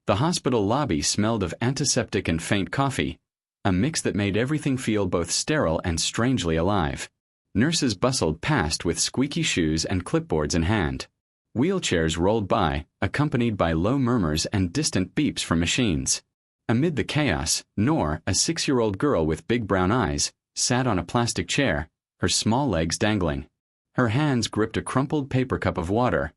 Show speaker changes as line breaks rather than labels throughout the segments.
The hospital lobby smelled of antiseptic and faint coffee, a mix that made everything feel both sterile and strangely alive. Nurses bustled past with squeaky shoes and clipboards in hand. Wheelchairs rolled by, accompanied by low murmurs and distant beeps from machines. Amid the chaos, Noor, a 6-year-old girl with big brown eyes, sat on a plastic chair, her small legs dangling. Her hands gripped a crumpled paper cup of water,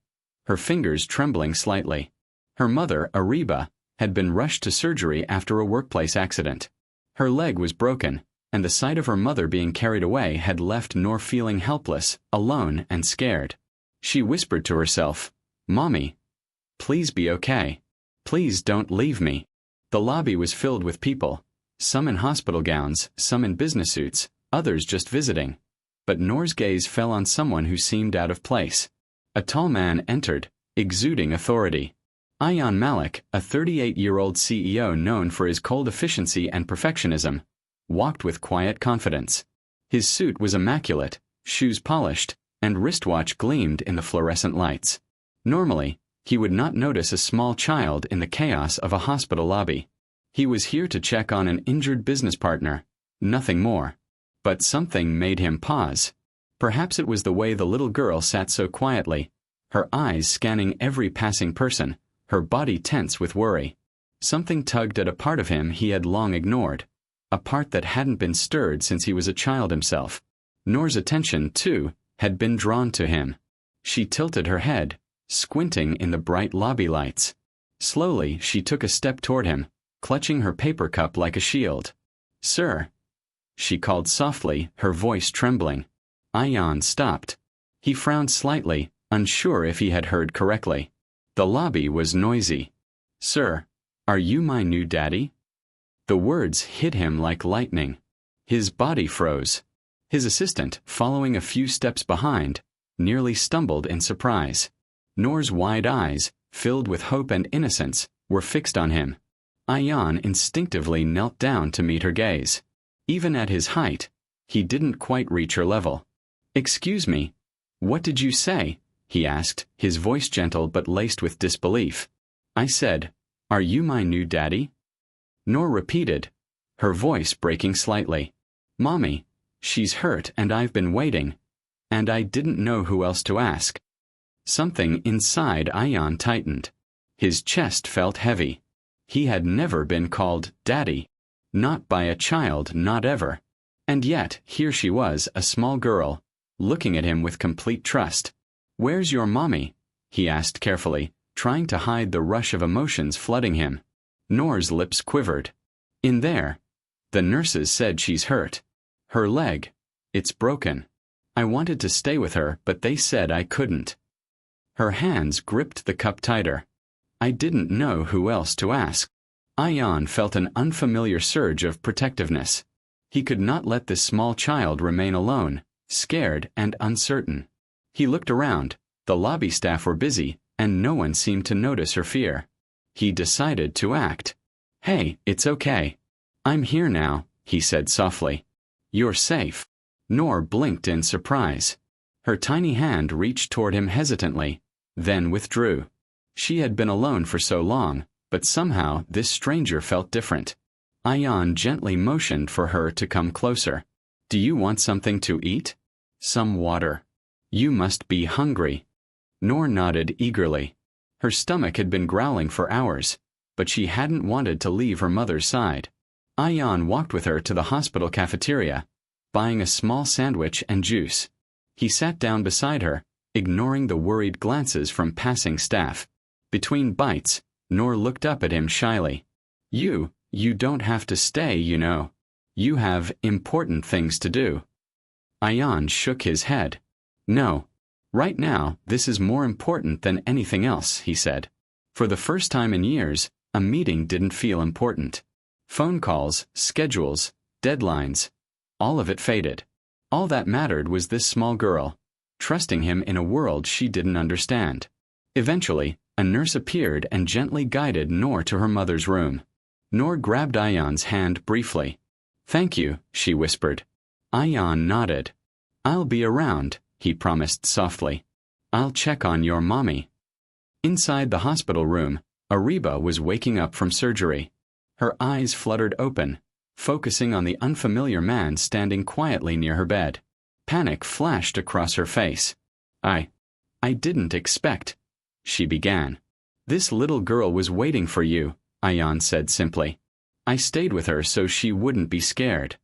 her fingers trembling slightly. Her mother, Areeba, had been rushed to surgery after a workplace accident. Her leg was broken, and the sight of her mother being carried away had left Noor feeling helpless, alone, and scared. She whispered to herself, "Mommy, please be okay. Please don't leave me." The lobby was filled with people, some in hospital gowns, some in business suits, others just visiting. But Noor's gaze fell on someone who seemed out of place. A tall man entered, exuding authority. Ayaan Malik, a 38-year-old CEO known for his cold efficiency and perfectionism, walked with quiet confidence. His suit was immaculate, shoes polished, and wristwatch gleamed in the fluorescent lights. Normally, he would not notice a small child in the chaos of a hospital lobby. He was here to check on an injured business partner, nothing more. But something made him pause. Perhaps it was the way the little girl sat so quietly, her eyes scanning every passing person, her body tense with worry. Something tugged at a part of him he had long ignored, a part that hadn't been stirred since he was a child himself. Noor's attention, too, had been drawn to him. She tilted her head, squinting in the bright lobby lights. Slowly, she took a step toward him, clutching her paper cup like a shield. "Sir," she called softly, her voice trembling. Ayaan stopped. He frowned slightly, unsure if he had heard correctly. The lobby was noisy. "Sir, are you my new daddy?" The words hit him like lightning. His body froze. His assistant, following a few steps behind, nearly stumbled in surprise. Noor's wide eyes, filled with hope and innocence, were fixed on him. Ayaan instinctively knelt down to meet her gaze. Even at his height, he didn't quite reach her level. "Excuse me, what did you say?" he asked, his voice gentle but laced with disbelief. "I said, are you my new daddy?" Noor repeated, her voice breaking slightly. "Mommy, she's hurt and I've been waiting, and I didn't know who else to ask." Something inside Ayaan tightened. His chest felt heavy. He had never been called daddy. Not by a child, not ever. And yet, here she was, a small girl, looking at him with complete trust. "Where's your mommy?" he asked carefully, trying to hide the rush of emotions flooding him. Noor's lips quivered. "In there. The nurses said she's hurt. Her leg. It's broken. I wanted to stay with her, but they said I couldn't." Her hands gripped the cup tighter. "I didn't know who else to ask." Ayaan felt an unfamiliar surge of protectiveness. He could not let this small child remain alone, scared and uncertain. He looked around. The lobby staff were busy, and no one seemed to notice her fear. He decided to act. "Hey, it's okay. I'm here now," he said softly. "You're safe." Noor blinked in surprise. Her tiny hand reached toward him hesitantly, then withdrew. She had been alone for so long, but somehow this stranger felt different. Ayaan gently motioned for her to come closer. "Do you want something to eat? Some water? You must be hungry." Noor nodded eagerly. Her stomach had been growling for hours, but she hadn't wanted to leave her mother's side. Ayaan walked with her to the hospital cafeteria, buying a small sandwich and juice. He sat down beside her, ignoring the worried glances from passing staff. Between bites, Noor looked up at him shyly. You don't have to stay, you know. You have important things to do." Ayaan shook his head. "No. Right now, this is more important than anything else," he said. For the first time in years, a meeting didn't feel important. Phone calls, schedules, deadlines, all of it faded. All that mattered was this small girl, trusting him in a world she didn't understand. Eventually, a nurse appeared and gently guided Noor to her mother's room. Noor grabbed Ayaan's hand briefly. "Thank you," she whispered. Ayaan nodded. "I'll be around," he promised softly. "I'll check on your mommy." Inside the hospital room, Areeba was waking up from surgery. Her eyes fluttered open, focusing on the unfamiliar man standing quietly near her bed. Panic flashed across her face. I didn't expect," she began. "This little girl was waiting for you," Ayaan said simply. "I stayed with her so she wouldn't be scared."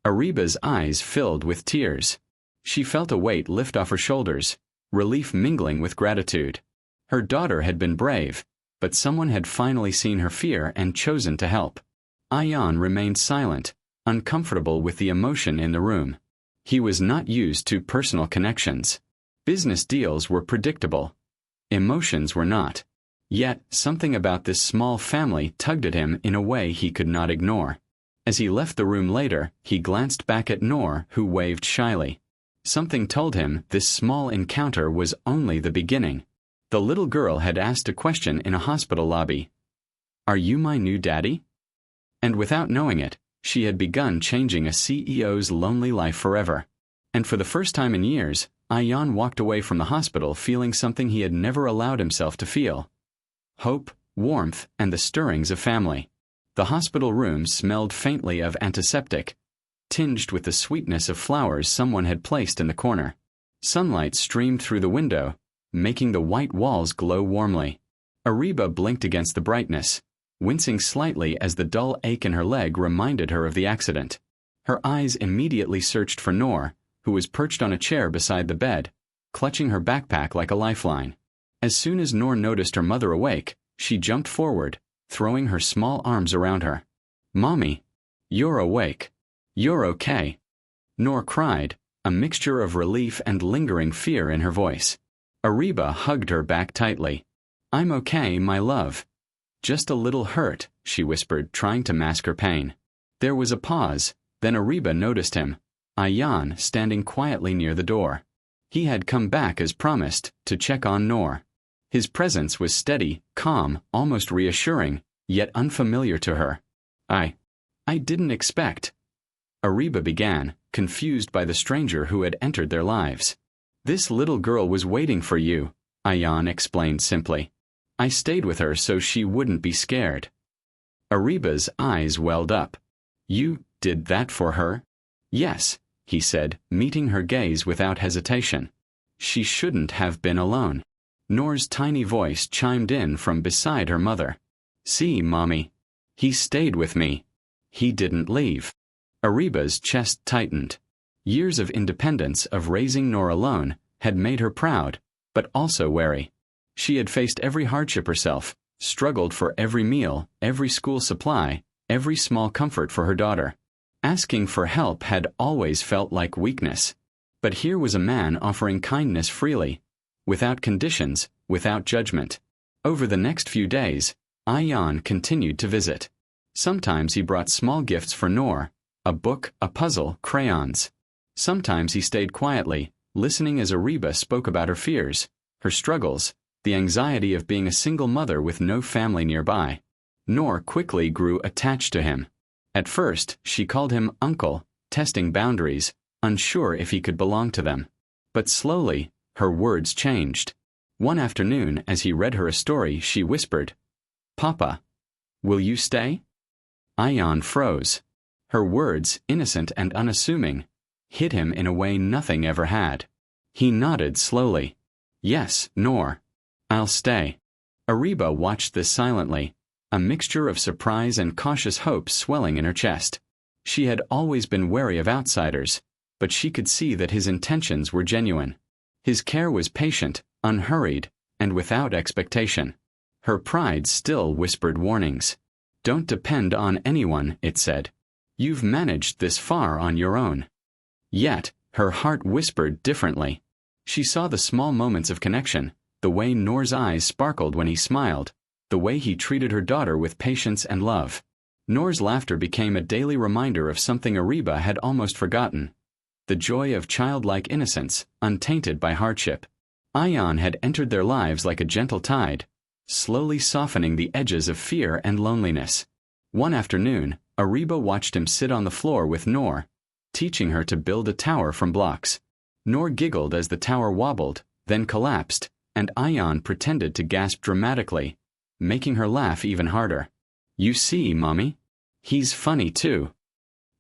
Areeba's eyes filled with tears. She felt a weight lift off her shoulders, relief mingling with gratitude. Her daughter had been brave, but someone had finally seen her fear and chosen to help. Ayaan remained silent, uncomfortable with the emotion in the room. He was not used to personal connections. Business deals were predictable. Emotions were not. Yet, something about this small family tugged at him in a way he could not ignore. As he left the room later, he glanced back at Noor, who waved shyly. Something told him this small encounter was only the beginning. The little girl had asked a question in a hospital lobby. "Are you my new daddy?" And without knowing it, she had begun changing a CEO's lonely life forever. And for the first time in years, Ayaan walked away from the hospital feeling something he had never allowed himself to feel: hope, warmth, and the stirrings of family. The hospital room smelled faintly of antiseptic, tinged with the sweetness of flowers someone had placed in the corner. Sunlight streamed through the window, making the white walls glow warmly. Areeba blinked against the brightness, wincing slightly as the dull ache in her leg reminded her of the accident. Her eyes immediately searched for Noor, who was perched on a chair beside the bed, clutching her backpack like a lifeline. As soon as Noor noticed her mother awake, she jumped forward, throwing her small arms around her. "Mommy, you're awake. You're okay," Noor cried, a mixture of relief and lingering fear in her voice. Areeba hugged her back tightly. "I'm okay, my love. Just a little hurt," she whispered, trying to mask her pain. There was a pause, then Areeba noticed him, Ayaan, standing quietly near the door. He had come back as promised, to check on Noor. His presence was steady, calm, almost reassuring, yet unfamiliar to her. I didn't expect," Areeba began, confused by the stranger who had entered their lives. "This little girl was waiting for you," Ayaan explained simply. "I stayed with her so she wouldn't be scared." Areeba's eyes welled up. "You did that for her?" "Yes," he said, meeting her gaze without hesitation. "She shouldn't have been alone." Noor's tiny voice chimed in from beside her mother. "See, Mommy. He stayed with me. He didn't leave." Areeba's chest tightened. Years of independence, of raising Noor alone, had made her proud, but also wary. She had faced every hardship herself, struggled for every meal, every school supply, every small comfort for her daughter. Asking for help had always felt like weakness. But here was a man offering kindness freely, without conditions, without judgment. Over the next few days, Ayaan continued to visit. Sometimes he brought small gifts for Noor, a book, a puzzle, crayons. Sometimes he stayed quietly, listening as Areeba spoke about her fears, her struggles, the anxiety of being a single mother with no family nearby. Noor quickly grew attached to him. At first, she called him uncle, testing boundaries, unsure if he could belong to them. But slowly, her words changed. One afternoon, as he read her a story, she whispered, "Papa, will you stay?" Ayaan froze. Her words, innocent and unassuming, hit him in a way nothing ever had. He nodded slowly. "Yes, Noor. I'll stay." Areeba watched this silently, a mixture of surprise and cautious hope swelling in her chest. She had always been wary of outsiders, but she could see that his intentions were genuine. His care was patient, unhurried, and without expectation. Her pride still whispered warnings. "Don't depend on anyone," it said. "You've managed this far on your own." Yet, her heart whispered differently. She saw the small moments of connection, the way Noor's eyes sparkled when he smiled, the way he treated her daughter with patience and love. Noor's laughter became a daily reminder of something Areeba had almost forgotten: the joy of childlike innocence, untainted by hardship. Ayaan had entered their lives like a gentle tide, slowly softening the edges of fear and loneliness. One afternoon, Areeba watched him sit on the floor with Noor, teaching her to build a tower from blocks. Noor giggled as the tower wobbled, then collapsed, and Ayaan pretended to gasp dramatically, making her laugh even harder. "You see, Mommy? He's funny too,"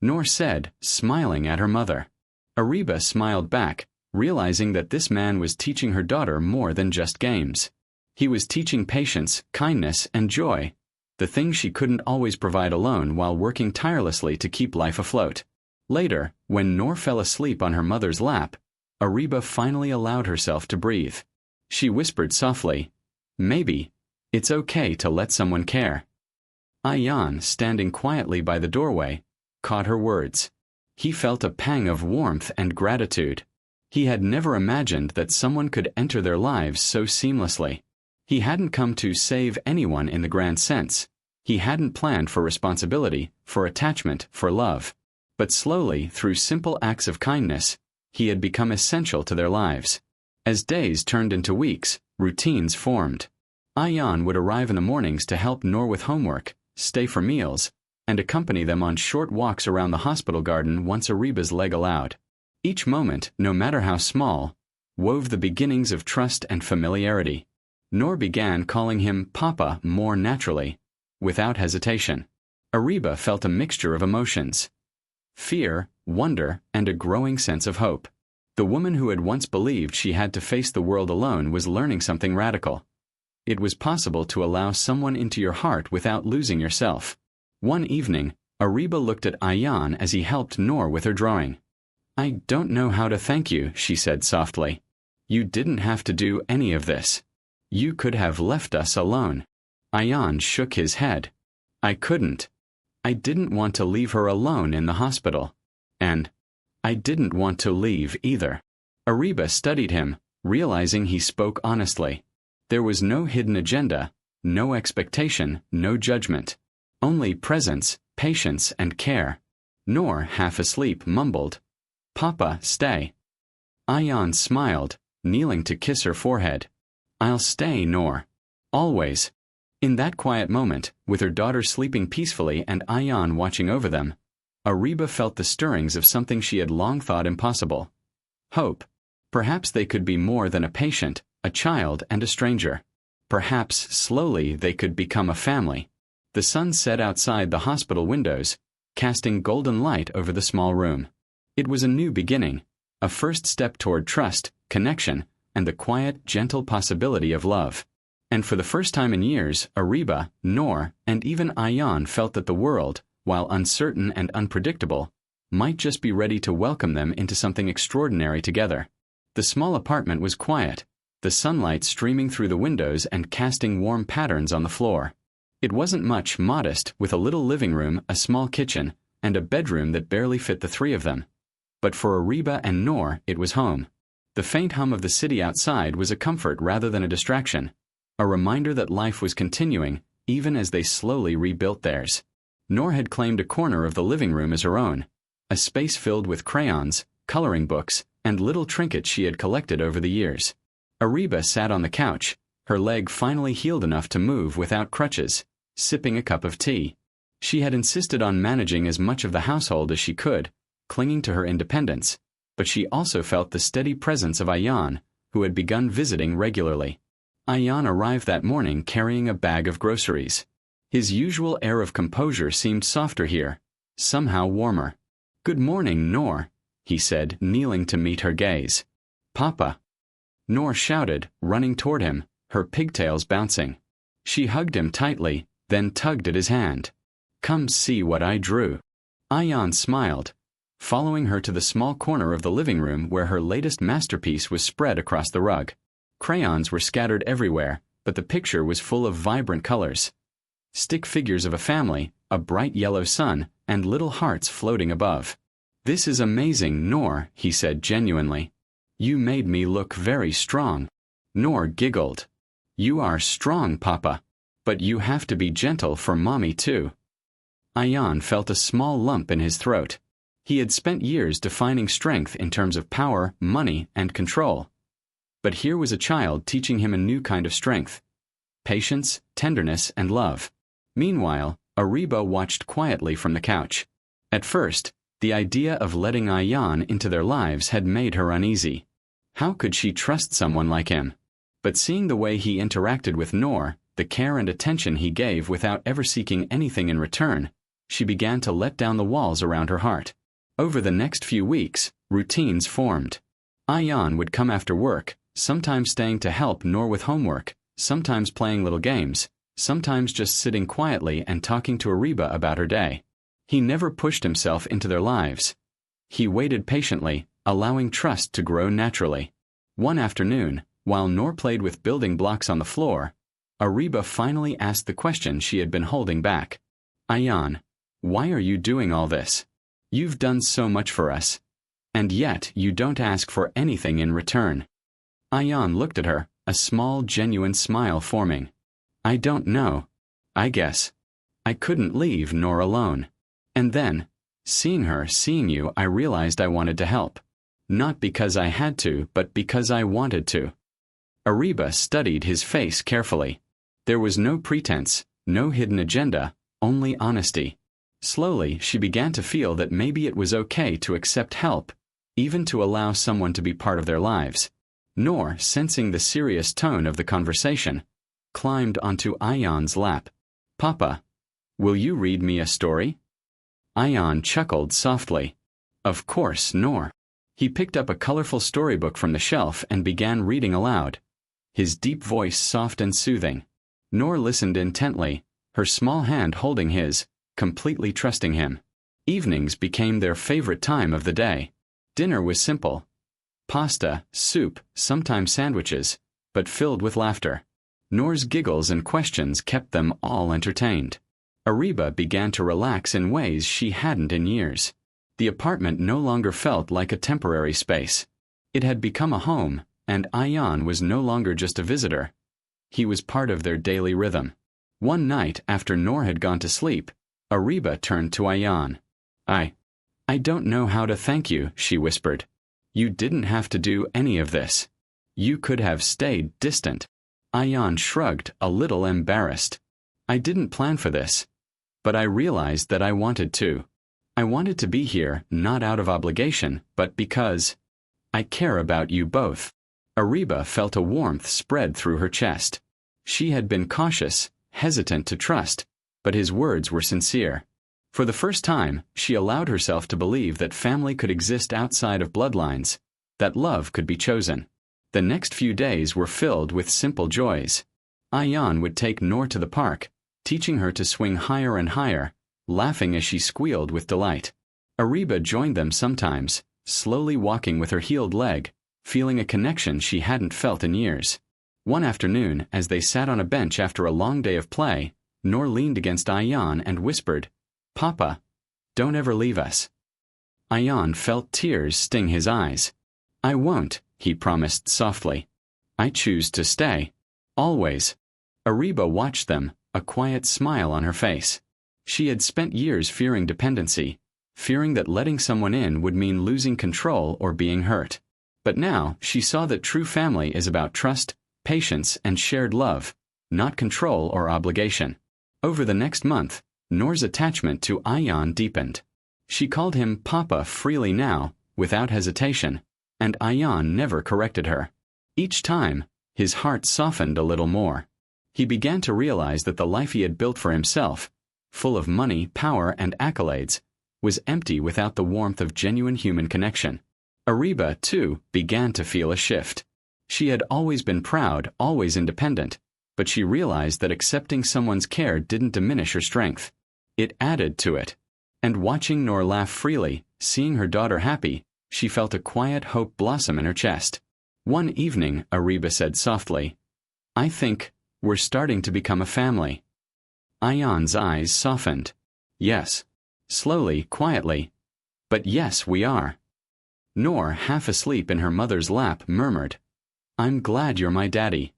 Noor said, smiling at her mother. Areeba smiled back, realizing that this man was teaching her daughter more than just games. He was teaching patience, kindness, and joy, the things she couldn't always provide alone while working tirelessly to keep life afloat. Later, when Noor fell asleep on her mother's lap, Areeba finally allowed herself to breathe. She whispered softly, "Maybe it's okay to let someone care." Ayaan, standing quietly by the doorway, caught her words. He felt a pang of warmth and gratitude. He had never imagined that someone could enter their lives so seamlessly. He hadn't come to save anyone in the grand sense. He hadn't planned for responsibility, for attachment, for love. But slowly, through simple acts of kindness, he had become essential to their lives. As days turned into weeks, routines formed. Ayaan would arrive in the mornings to help Noor with homework, stay for meals, and accompany them on short walks around the hospital garden once Areeba's leg allowed. Each moment, no matter how small, wove the beginnings of trust and familiarity. Noor began calling him Papa more naturally, without hesitation. Areeba felt a mixture of emotions: fear, wonder, and a growing sense of hope. The woman who had once believed she had to face the world alone was learning something radical. It was possible to allow someone into your heart without losing yourself. One evening, Areeba looked at Ayaan as he helped Noor with her drawing. "I don't know how to thank you," she said softly. "You didn't have to do any of this. You could have left us alone." Ayaan shook his head. "I couldn't. I didn't want to leave her alone in the hospital. And I didn't want to leave either." Areeba studied him, realizing he spoke honestly. There was no hidden agenda, no expectation, no judgment. Only presence, patience, and care. Noor, half asleep, mumbled, "Papa, stay." Ayaan smiled, kneeling to kiss her forehead. "I'll stay, Noor. Always." In that quiet moment, with her daughter sleeping peacefully and Ayaan watching over them, Areeba felt the stirrings of something she had long thought impossible. Hope. Perhaps they could be more than a patient, a child, and a stranger. Perhaps, slowly, they could become a family. The sun set outside the hospital windows, casting golden light over the small room. It was a new beginning, a first step toward trust, connection, and the quiet, gentle possibility of love. And for the first time in years, Areeba, Noor, and even Ayaan felt that the world, while uncertain and unpredictable, might just be ready to welcome them into something extraordinary together. The small apartment was quiet, the sunlight streaming through the windows and casting warm patterns on the floor. It wasn't much, modest, with a little living room, a small kitchen, and a bedroom that barely fit the three of them. But for Areeba and Noor, it was home. The faint hum of the city outside was a comfort rather than a distraction, a reminder that life was continuing, even as they slowly rebuilt theirs. Noor had claimed a corner of the living room as her own, a space filled with crayons, coloring books, and little trinkets she had collected over the years. Areeba sat on the couch, her leg finally healed enough to move without crutches, sipping a cup of tea. She had insisted on managing as much of the household as she could, clinging to her independence, but she also felt the steady presence of Ayaan, who had begun visiting regularly. Ayaan arrived that morning carrying a bag of groceries. His usual air of composure seemed softer here, somehow warmer. "Good morning, Noor," he said, kneeling to meet her gaze. "Papa." Noor shouted, running toward him, her pigtails bouncing. She hugged him tightly, then tugged at his hand. "Come see what I drew." Ayaan smiled, following her to the small corner of the living room where her latest masterpiece was spread across the rug. Crayons were scattered everywhere, but the picture was full of vibrant colors. Stick figures of a family, a bright yellow sun, and little hearts floating above. "This is amazing, Noor," he said genuinely. "You made me look very strong." Noor giggled. "You are strong, Papa. But you have to be gentle for Mommy too." Ayaan felt a small lump in his throat. He had spent years defining strength in terms of power, money, and control. But here was a child teaching him a new kind of strength: patience, tenderness, and love. Meanwhile, Areeba watched quietly from the couch. At first, the idea of letting Ayaan into their lives had made her uneasy. How could she trust someone like him? But seeing the way he interacted with Noor, the care and attention he gave without ever seeking anything in return, she began to let down the walls around her heart. Over the next few weeks, routines formed. Ayaan would come after work, sometimes staying to help Noor with homework, sometimes playing little games, sometimes just sitting quietly and talking to Areeba about her day. He never pushed himself into their lives. He waited patiently, allowing trust to grow naturally. One afternoon, while Noor played with building blocks on the floor, Areeba finally asked the question she had been holding back. "Ayaan, why are you doing all this? You've done so much for us. And yet you don't ask for anything in return." Ayaan looked at her, a small, genuine smile forming. "I don't know. I guess I couldn't leave Noor alone. And then, seeing you, I realized I wanted to help. Not because I had to, but because I wanted to." Areeba studied his face carefully. There was no pretense, no hidden agenda, only honesty. Slowly, she began to feel that maybe it was okay to accept help, even to allow someone to be part of their lives. Noor, sensing the serious tone of the conversation, climbed onto Ayaan's lap. "Papa, will you read me a story?" Ayaan chuckled softly. "Of course, Noor." He picked up a colorful storybook from the shelf and began reading aloud, his deep voice soft and soothing. Noor listened intently, her small hand holding his, completely trusting him. Evenings became their favorite time of the day. Dinner was simple. Pasta, soup, sometimes sandwiches, but filled with laughter. Noor's giggles and questions kept them all entertained. Areeba began to relax in ways she hadn't in years. The apartment no longer felt like a temporary space. It had become a home, and Ayaan was no longer just a visitor. He was part of their daily rhythm. One night after Noor had gone to sleep, Areeba turned to Ayaan. I don't know how to thank you," she whispered. "You didn't have to do any of this. You could have stayed distant." Ayaan shrugged, a little embarrassed. "I didn't plan for this. But I realized that I wanted to. I wanted to be here, not out of obligation, but because I care about you both." Areeba felt a warmth spread through her chest. She had been cautious, hesitant to trust, but his words were sincere. For the first time, she allowed herself to believe that family could exist outside of bloodlines, that love could be chosen. The next few days were filled with simple joys. Ayaan would take Noor to the park, teaching her to swing higher and higher, laughing as she squealed with delight. Areeba joined them sometimes, slowly walking with her healed leg, feeling a connection she hadn't felt in years. One afternoon, as they sat on a bench after a long day of play, Noor leaned against Ayaan and whispered, "Papa, don't ever leave us." Ayaan felt tears sting his eyes. "I won't," he promised softly. "I choose to stay. Always." Areeba watched them, a quiet smile on her face. She had spent years fearing dependency, fearing that letting someone in would mean losing control or being hurt. But now she saw that true family is about trust, patience, and shared love, not control or obligation. Over the next month, Noor's attachment to Ayaan deepened. She called him Papa freely now, without hesitation, and Ayaan never corrected her. Each time, his heart softened a little more. He began to realize that the life he had built for himself, full of money, power, and accolades, was empty without the warmth of genuine human connection. Areeba, too, began to feel a shift. She had always been proud, always independent, but she realized that accepting someone's care didn't diminish her strength. It added to it. And watching Noor laugh freely, seeing her daughter happy, she felt a quiet hope blossom in her chest. One evening, Areeba said softly, "I think we're starting to become a family." Ayaan's eyes softened. "Yes." Slowly, quietly. "But yes, we are." Noor, half asleep in her mother's lap, murmured, "I'm glad you're my daddy."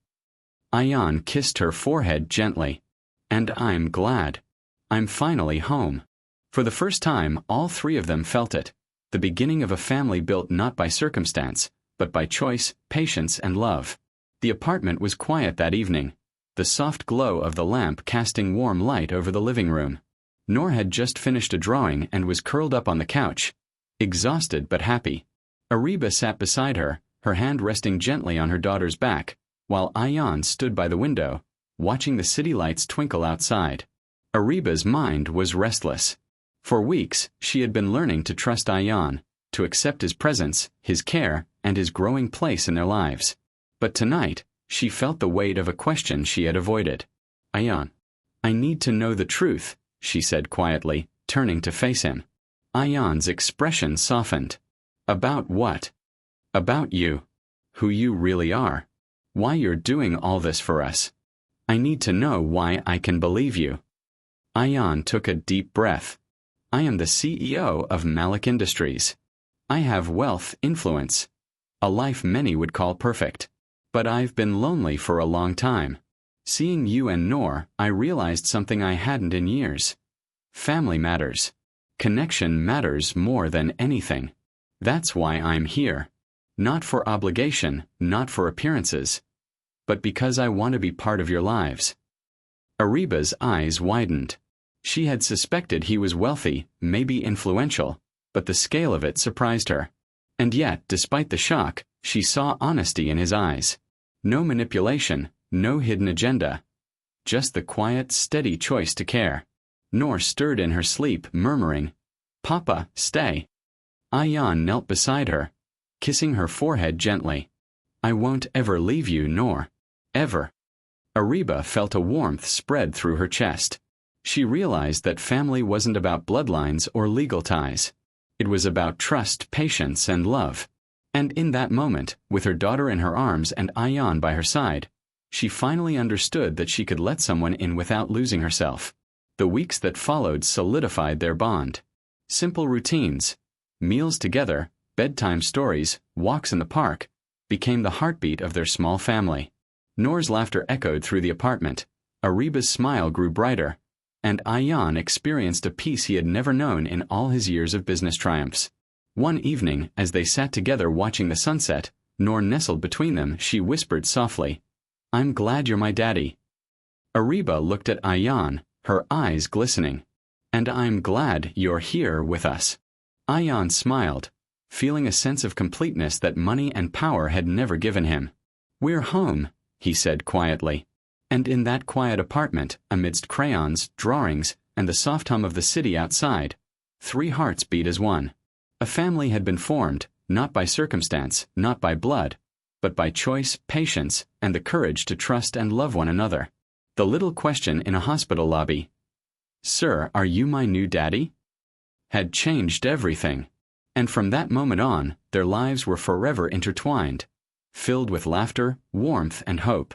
Ayaan kissed her forehead gently. "And I'm glad. I'm finally home." For the first time, all three of them felt it, the beginning of a family built not by circumstance, but by choice, patience, and love. The apartment was quiet that evening, the soft glow of the lamp casting warm light over the living room. Noor had just finished a drawing and was curled up on the couch, exhausted but happy. Areeba sat beside her, her hand resting gently on her daughter's back, while Ayaan stood by the window, watching the city lights twinkle outside. Areeba's mind was restless. For weeks, she had been learning to trust Ayaan, to accept his presence, his care, and his growing place in their lives. But tonight, she felt the weight of a question she had avoided. "Ayaan, I need to know the truth," she said quietly, turning to face him. Ayaan's expression softened. "About what?" "About you. Who you really are. Why you're doing all this for us. I need to know why I can believe you." Ayaan took a deep breath. "I am the CEO of Malik Industries. I have wealth, influence, a life many would call perfect. But I've been lonely for a long time. Seeing you and Noor, I realized something I hadn't in years. Family matters. Connection matters more than anything. That's why I'm here. Not for obligation, not for appearances, but because I want to be part of your lives." Areeba's eyes widened. She had suspected he was wealthy, maybe influential, but the scale of it surprised her. And yet, despite the shock, she saw honesty in his eyes. No manipulation, no hidden agenda. Just the quiet, steady choice to care. Noor stirred in her sleep, murmuring, "Papa, stay." Ayaan knelt beside her, kissing her forehead gently. "I won't ever leave you, Noor. Ever." Areeba felt a warmth spread through her chest. She realized that family wasn't about bloodlines or legal ties. It was about trust, patience, and love. And in that moment, with her daughter in her arms and Ayaan by her side, she finally understood that she could let someone in without losing herself. The weeks that followed solidified their bond. Simple routines, meals together, bedtime stories, walks in the park, became the heartbeat of their small family. Noor's laughter echoed through the apartment. Areeba's smile grew brighter, and Ayaan experienced a peace he had never known in all his years of business triumphs. One evening, as they sat together watching the sunset, Noor nestled between them. She whispered softly, "I'm glad you're my daddy." Areeba looked at Ayaan, her eyes glistening. "And I'm glad you're here with us." Ayaan smiled, feeling a sense of completeness that money and power had never given him. "We're home," he said quietly. And in that quiet apartment, amidst crayons, drawings, and the soft hum of the city outside, 3 hearts beat as one. A family had been formed, not by circumstance, not by blood, but by choice, patience, and the courage to trust and love one another. The little question in a hospital lobby, "Sir, are you my new daddy?" had changed everything. And from that moment on, their lives were forever intertwined, filled with laughter, warmth, and hope.